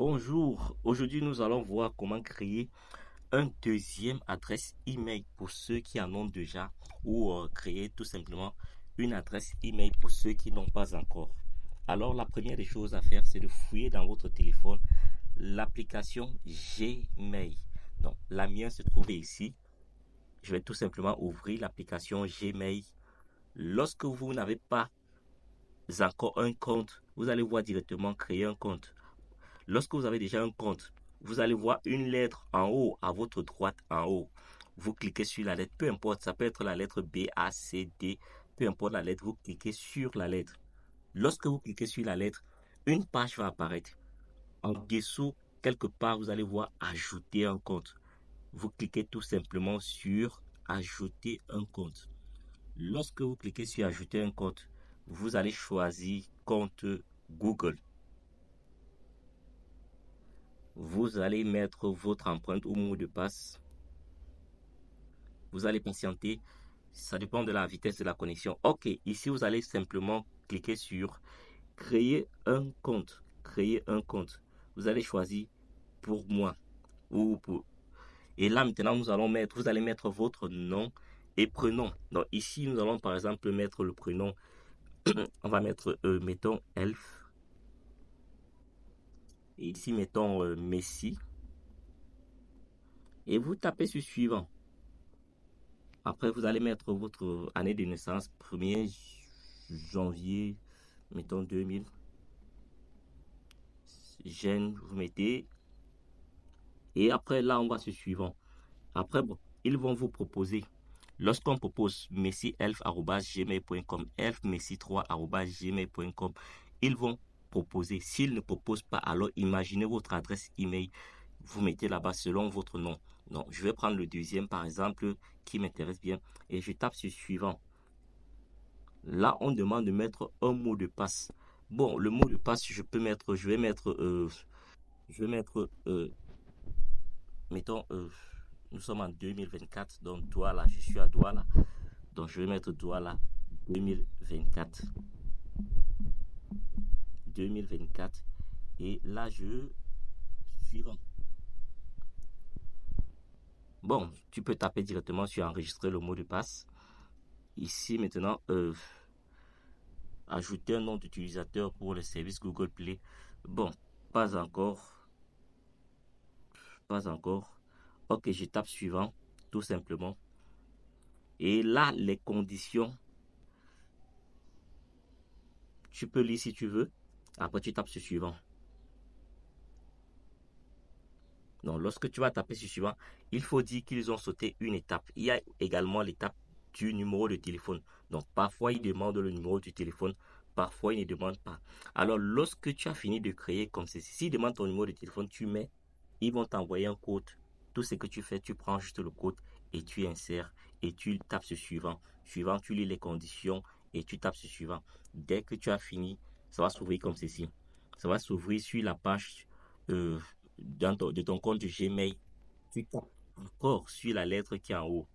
Bonjour, aujourd'hui nous allons voir comment créer un deuxième adresse email pour ceux qui en ont déjà ou créer tout simplement une adresse email pour ceux qui n'ont pas encore. Alors la première des choses à faire, c'est de fouiller dans votre téléphone l'application Gmail. Donc la mienne se trouve ici. Je vais tout simplement ouvrir l'application Gmail. Lorsque vous n'avez pas encore un compte, vous allez voir directement créer un compte. Lorsque vous avez déjà un compte, vous allez voir une lettre en haut, à votre droite en haut. Vous cliquez sur la lettre, peu importe, ça peut être la lettre B, A, C, D, peu importe la lettre, vous cliquez sur la lettre. Lorsque vous cliquez sur la lettre, une page va apparaître. En dessous, quelque part, vous allez voir ajouter un compte. Vous cliquez tout simplement sur ajouter un compte. Lorsque vous cliquez sur ajouter un compte, vous allez choisir compte Google. Vous allez mettre votre empreinte ou mot de passe. Vous allez patienter. Ça dépend de la vitesse de la connexion. Ok, ici vous allez simplement cliquer sur créer un compte. Créer un compte. Vous allez choisir pour moi ou pour. Et là maintenant vous allez mettre votre nom et prénom. Donc ici nous allons par exemple mettre le prénom. On va mettre mettons Elf. Et ici mettons Messi. Et vous tapez sur suivant. Après, vous allez mettre votre année de naissance, 1er janvier, mettons 2000. Jeune, vous mettez. Et après, là, on va sur suivant. Après, bon, ils vont vous proposer. Lorsqu'on propose messielf@gmail.com, elfmessi3@gmail.com, ils vont proposer. S'ils ne proposent pas, alors imaginez votre adresse email. Vous mettez là-bas selon votre nom. Donc, je vais prendre le deuxième, par exemple, qui m'intéresse bien. Et je tape sur suivant. Là, on demande de mettre un mot de passe. Bon, le mot de passe, je vais mettre, mettons, nous sommes en 2024, donc Douala, je suis à Douala. Donc, je vais mettre Douala 2024. 2024. Et là, suivant. Bon, tu peux taper directement sur enregistrer le mot de passe. Ici, maintenant, ajouter un nom d'utilisateur pour le service Google Play. Bon, pas encore. Pas encore. Ok, je tape suivant, tout simplement. Et là, les conditions, tu peux lire si tu veux. Après, tu tapes sur suivant. Donc, lorsque tu vas taper sur suivant, il faut dire qu'ils ont sauté une étape. Il y a également l'étape du numéro de téléphone. Donc, parfois, ils demandent le numéro du téléphone. Parfois, ils ne demandent pas. Alors, lorsque tu as fini de créer comme ceci, s'ils demandent ton numéro de téléphone, tu mets, ils vont t'envoyer un code. Tout ce que tu fais, tu prends juste le code et tu insères et tu tapes sur suivant. Suivant, tu lis les conditions et tu tapes sur suivant. Dès que tu as fini, ça va s'ouvrir comme ceci. Ça va s'ouvrir sur la page de ton compte Gmail. Tu tapes encore sur la lettre qui est en haut.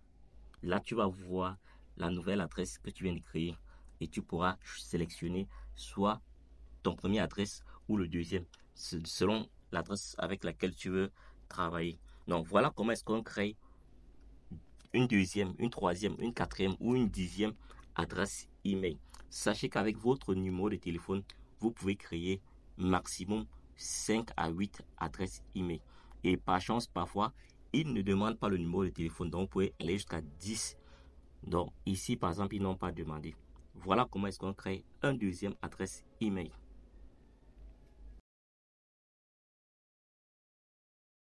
Là, tu vas voir la nouvelle adresse que tu viens de créer et tu pourras sélectionner soit ton premier adresse ou le deuxième, selon l'adresse avec laquelle tu veux travailler. Donc, voilà comment est-ce qu'on crée une deuxième, une troisième, une quatrième ou une dixième adresse email. Sachez qu'avec votre numéro de téléphone, vous pouvez créer maximum 5 à 8 adresses email. Et par chance, parfois, ils ne demandent pas le numéro de téléphone. Donc, vous pouvez aller jusqu'à 10. Donc, ici, par exemple, ils n'ont pas demandé. Voilà comment est-ce qu'on crée un deuxième adresse email.